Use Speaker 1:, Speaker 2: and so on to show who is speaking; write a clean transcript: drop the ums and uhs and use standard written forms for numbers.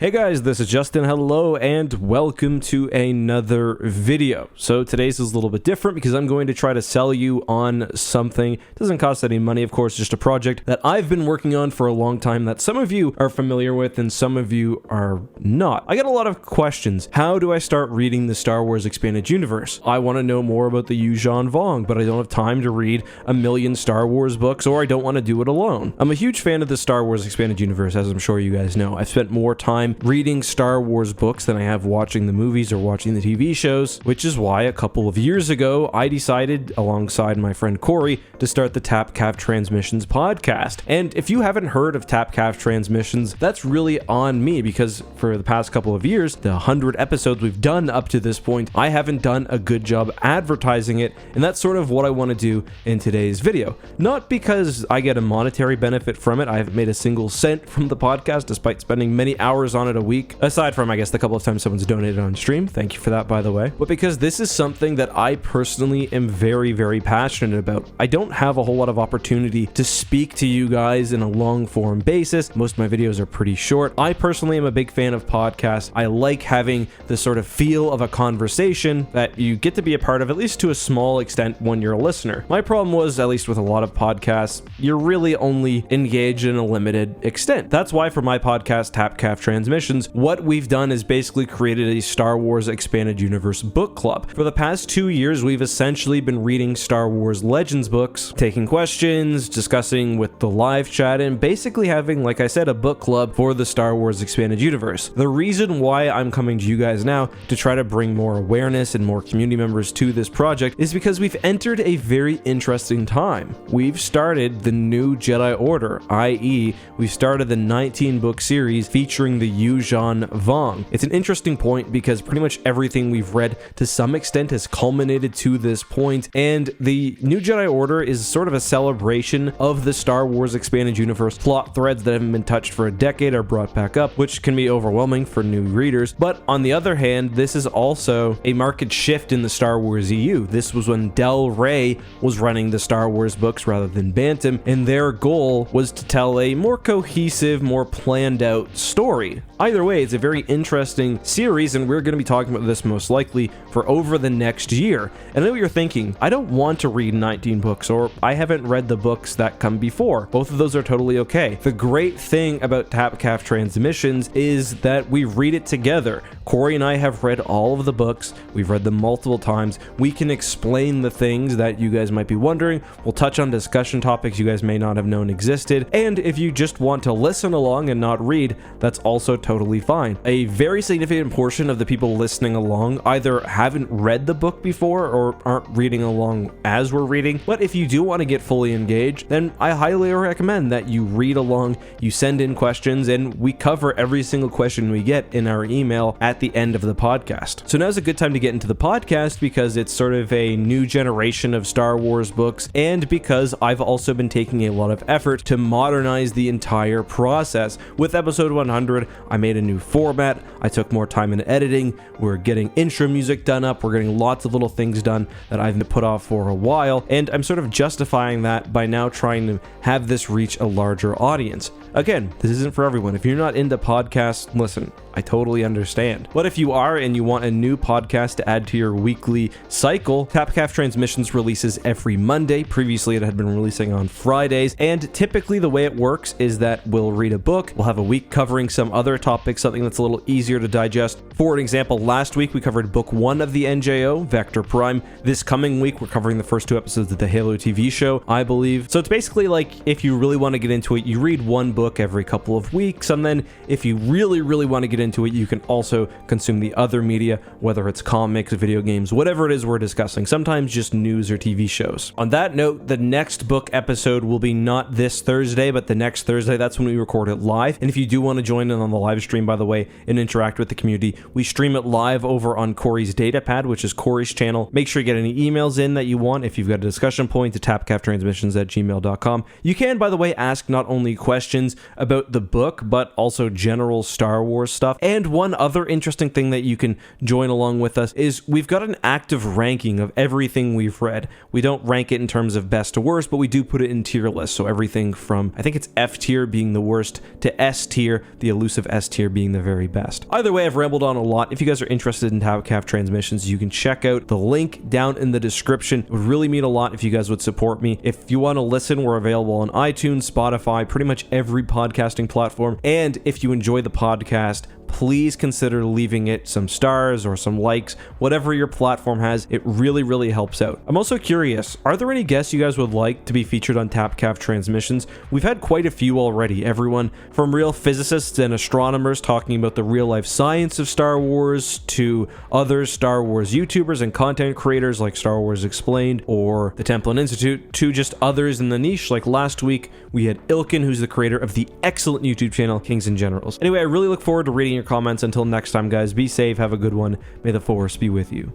Speaker 1: Hey guys, this is Justin. Hello and welcome to another video. So today's is a little bit different because I'm going to try to sell you on something. It doesn't cost any money, of course, just a project that I've been working on for a long time that some of you are familiar with and some of you are not. I get a lot of questions. How do I start reading the Star Wars Expanded Universe? I want to know more about the Yuuzhan Vong, but I don't have time to read a million Star Wars books, or I don't want to do it alone. I'm a huge fan of the Star Wars Expanded Universe, as I'm sure you guys know. I've spent more time reading Star Wars books than I have watching the movies or watching the TV shows, which is why a couple of years ago, I decided, alongside my friend Corey, to start the Tapcaf Transmissions podcast. And if you haven't heard of Tapcaf Transmissions, that's really on me, because for the past couple of years, the 100 episodes we've done up to this point, I haven't done a good job advertising it, and that's sort of what I want to do in today's video. Not because I get a monetary benefit from it. I haven't made a single cent from the podcast, despite spending many hours on it a week, aside from, I guess, the couple of times someone's donated on stream. Thank you for that, by the way. But because this is something that I personally am very, very passionate about. I don't have a whole lot of opportunity to speak to you guys in a long form basis. Most of my videos are pretty short. I personally am a big fan of podcasts. I like having the sort of feel of a conversation that you get to be a part of, at least to a small extent, when you're a listener. My problem was, at least with a lot of podcasts, you're really only engaged in a limited extent. That's why for my podcast, Tapcaf Transmissions, what we've done is basically created a Star Wars Expanded Universe book club. For the past 2 years, we've essentially been reading Star Wars Legends books, taking questions, discussing with the live chat, and basically having, like I said, a book club for the Star Wars Expanded Universe. The reason why I'm coming to you guys now to try to bring more awareness and more community members to this project is because we've entered a very interesting time. We've started the new Jedi Order, i.e., we've started the 19-book series featuring the Yuuzhan Vong. It's an interesting point because pretty much everything we've read to some extent has culminated to this point, and the new Jedi Order is sort of a celebration of the Star Wars Expanded Universe. Plot threads that haven't been touched for a decade are brought back up, which can be overwhelming for new readers. But on the other hand, this is also a market shift in the Star Wars EU. This was when Del Rey was running the Star Wars books rather than Bantam, and their goal was to tell a more cohesive, more planned out story. Either way, it's a very interesting series, and we're going to be talking about this most likely for over the next year. And I know what you're thinking, I don't want to read 19 books, or I haven't read the books that come before. Both of those are totally okay. The great thing about Tapcaf Transmissions is that we read it together. Corey and I have read all of the books. We've read them multiple times. We can explain the things that you guys might be wondering. We'll touch on discussion topics you guys may not have known existed. And if you just want to listen along and not read, that's also totally fine. A very significant portion of the people listening along either haven't read the book before or aren't reading along as we're reading. But if you do want to get fully engaged, then I highly recommend that you read along, you send in questions, and we cover every single question we get in our email at the end of the podcast. So now's a good time to get into the podcast because it's sort of a new generation of Star Wars books, and because I've also been taking a lot of effort to modernize the entire process. With episode 100, I made a new format. I took more time in editing. We're getting intro music done up. We're getting lots of little things done that I've put off for a while, and I'm sort of justifying that by now trying to have this reach a larger audience. Again, this isn't for everyone. If you're not into podcasts, listen, I totally understand. But if you are and you want a new podcast to add to your weekly cycle, Tapcaf Transmissions releases every Monday. Previously, it had been releasing on Fridays, and typically the way it works is that we'll read a book, we'll have a week covering some other topic, something that's a little easier to digest. For an example, last week we covered book 1 of the NJO, Vector Prime. This coming week, we're covering the first 2 episodes of the Halo TV show, I believe. So it's basically like, if you really want to get into it, you read one book every couple of weeks, and then if you really, really want to get into it, you can also consume the other media, whether it's comics, video games, whatever it is we're discussing, sometimes just news or TV shows. On that note, the next book episode will be not this Thursday, but the next Thursday. That's when we record it live. And if you do want to join in on the live stream, by the way, and interact with the community, we stream it live over on Corey's Datapad, which is Corey's channel. Make sure you get any emails in that you want. If you've got a discussion point, to tapcaftransmissions@gmail.com. You can, by the way, ask not only questions about the book, but also general Star Wars stuff. And one other interesting thing that you can join along with us is we've got an active ranking of everything we've read. We don't rank it in terms of best to worst, but we do put it in tier lists. So everything from, I think it's F tier being the worst, to S tier, the elusive S tier being the very best. Either way, I've rambled on a lot. If you guys are interested in Tapcaf Transmissions, you can check out the link down in the description. It would really mean a lot if you guys would support me. If you want to listen, we're available on iTunes, Spotify, pretty much every podcasting platform. And if you enjoy the podcast, please consider leaving it some stars or some likes, whatever your platform has. It really, really helps out. I'm also curious, are there any guests you guys would like to be featured on Tapcaf Transmissions? We've had quite a few already. Everyone from real physicists and astronomers talking about the real life science of Star Wars to other Star Wars YouTubers and content creators like Star Wars Explained or the Templin Institute, to just others in the niche. Like last week, we had Ilkin, who's the creator of the excellent YouTube channel Kings and Generals. Anyway, I really look forward to reading your comments. Until next time, guys, be safe, have a good one. May the Force be with you.